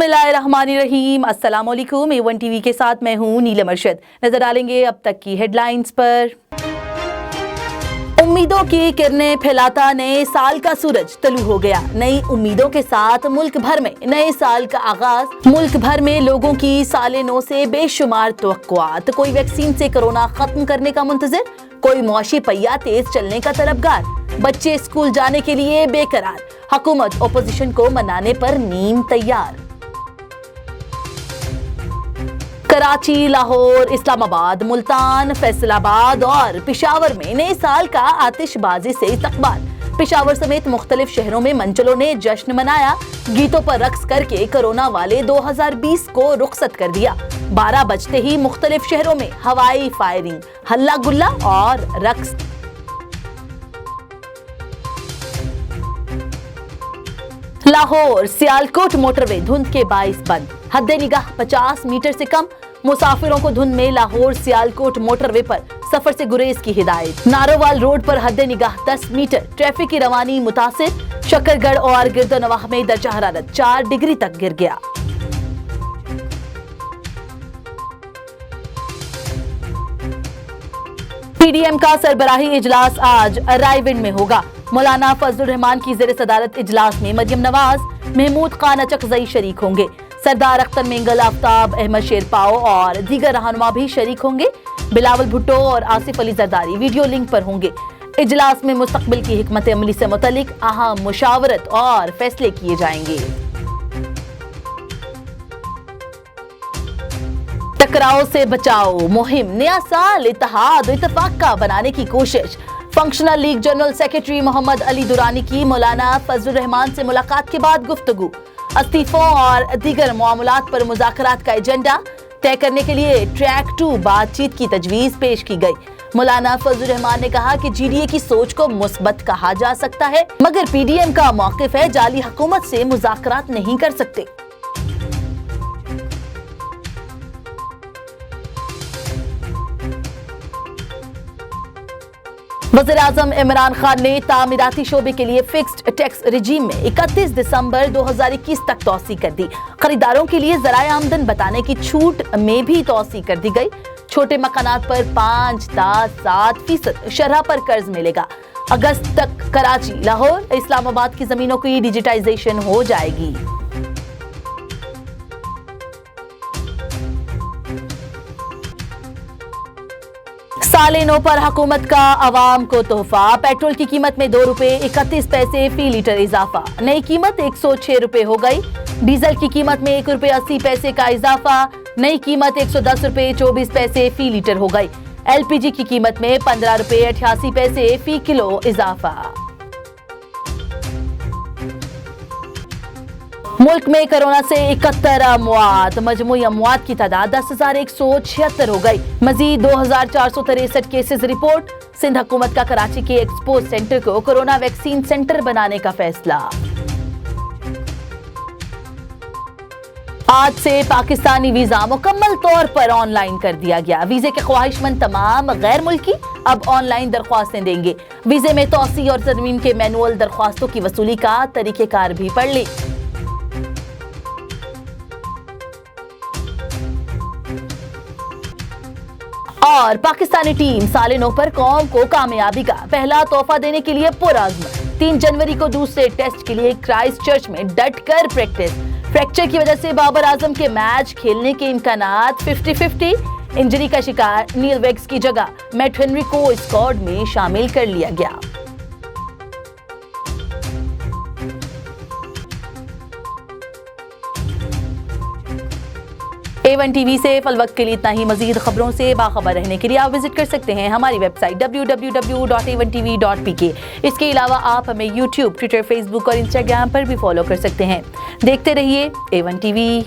बिस्मिल्लाहिर्रहमानिर्रहीम। अस्सलाम वालेकुम। A1 टीवी के साथ मैं हूँ नीलम अरशद। नजर डालेंगे अब तक की हेडलाइंस पर। उम्मीदों की किरणें फैलाता नए साल का सूरज तलू हो गया। नई उम्मीदों के साथ मुल्क भर में नए साल का आगाज। मुल्क भर में लोगों की साले नौ से बेशुमार तवक्कुआत। कोई वैक्सीन से कोरोना खत्म करने का मुंतजिर, कोई मुआशी पहिया तेज चलने का तलबगार। बच्चे स्कूल जाने के लिए बेकरार। हुकूमत ओपोजिशन को मनाने पर नीम तैयार। कराची, लाहौर, इस्लामाबाद, मुल्तान, फैसलाबाद और पेशावर में नए साल का आतिशबाजी से इस्तकबाल। पेशावर समेत मुख्तलिफ शहरों में मंचलों ने जश्न मनाया। गीतों पर रक्स करके कोरोना वाले 2020 को रुखसत कर दिया। 12 बजते ही मुख्तलिफ शहरों में हवाई फायरिंग, हल्ला गुल्ला और रक्स। लाहौर सियालकोट मोटरवे धुंध के बाइस बंद। हद निगाह 50 मीटर से कम। मुसाफिरों को धुंध में लाहौर सियालकोट मोटरवे पर सफर से गुरेज की हिदायत। नारोवाल रोड पर हद निगाह 10 मीटर। ट्रैफिक की रवानी मुतासिर। शकरगढ़ और गिरदोनवाह में दर्जा हरारत 4 डिग्री तक गिर गया। पीडीएम का सरबराही इजलास आज रायविंड में होगा। मौलाना फजलुर रहमान की ज़ेर सदारत इजलास में मरियम नवाज, महमूद खान अचकजई शरीक होंगे। सरदार अख्तर मेंगल, आफ्ताब अहमद शेरपाओ और दीगर रहनुमा भी शरीक होंगे। बिलावल भुट्टो और आसिफ अली जरदारी वीडियो लिंक पर होंगे। इजलास में मुस्तकबिल की हिकमत अमली से मुतल्लिक अहम मुशावरत और फैसले किए जाएंगे। टकराव से बचाओ मुहिम, नया साल इत्तेहाद इत्तेफाक का बनाने की कोशिश। Functional league general secretary Mohammad Ali Durrani की मौलाना फजलुर रहमान से मुलाकात के बाद गुफ्तगू। इस्तीफों और दीगर मामलात पर मुज़ाकरात का एजेंडा तय करने के लिए ट्रैक 2 बातचीत की तजवीज़ पेश की गई। मौलाना फजलुर रहमान ने कहा कि जीडीए की सोच को मुस्बत कहा जा सकता है, मगर पीडीएम का मौक़िफ़ है जाली हुकूमत से मुज़ाकरात नहीं कर सकते। वज़ीर-ए-आज़म इमरान खान ने तामीराती शोबे के लिए फिक्स्ड टैक्स रिजीम में 31 दिसंबर 2021 तक तौसी कर दी। खरीदारों के लिए ज़राए आमदन बताने की छूट में भी तौसी कर दी गई। छोटे मकानात पर 5-7% शरह पर कर्ज मिलेगा। अगस्त तक कराची, लाहौर, इस्लामाबाद की जमीनों की डिजिटाइजेशन हो जाएगी। साले नौ पर हुकूमत का अवाम को तोहफा। पेट्रोल की कीमत में 2 रुपए 31 पैसे फी लीटर इजाफा। नई कीमत 106 रुपए हो गई। डीजल की कीमत में 1 रुपए 80 पैसे का इजाफा। नई कीमत 110 रुपए 24 पैसे फी लीटर हो गई। एलपीजी की कीमत में 15 रुपए 88 पैसे फी किलो इजाफा। मुल्क में कोरोना से 71 अमवात। मजमूई अमवात की तादाद 10,176 हो गई। मजीद 2,463 केसेस रिपोर्ट। सिंध हुकूमत का कराची के एक्सपो सेंटर को कोरोना वैक्सीन सेंटर बनाने का फैसला। आज से पाकिस्तानी वीजा मुकम्मल तौर पर ऑनलाइन कर दिया गया। वीजे के ख्वाहिशमंद तमाम गैर मुल्की अब ऑनलाइन दरख्वास्तें देंगे। वीजे में तौसी और तरमीम के मैनुअल दरख्वास्तों की वसूली का तरीकेकार भी पढ़ ली। और पाकिस्तानी टीम साले नौ पर कौम को कामयाबी का पहला तोहफा देने के लिए पुरअज़्म। 3 जनवरी को दूसरे टेस्ट के लिए क्राइस्ट चर्च में डट कर प्रैक्टिस। फ्रैक्चर की वजह से बाबर आजम के मैच खेलने के इम्कानात 50-50। इंजरी का शिकार नील वेग्स की जगह मैट हेनरी को स्क्वाड में शामिल कर लिया गया। A1 टीवी से फल वक्त के लिए इतना ही। मजीद खबरों से बाखबर रहने के लिए आप विजिट कर सकते हैं हमारी वेबसाइट www.a1tv.pk। इसके अलावा आप हमें YouTube, ट्विटर, फेसबुक और इंस्टाग्राम पर भी फॉलो कर सकते हैं। देखते रहिए A1 टीवी।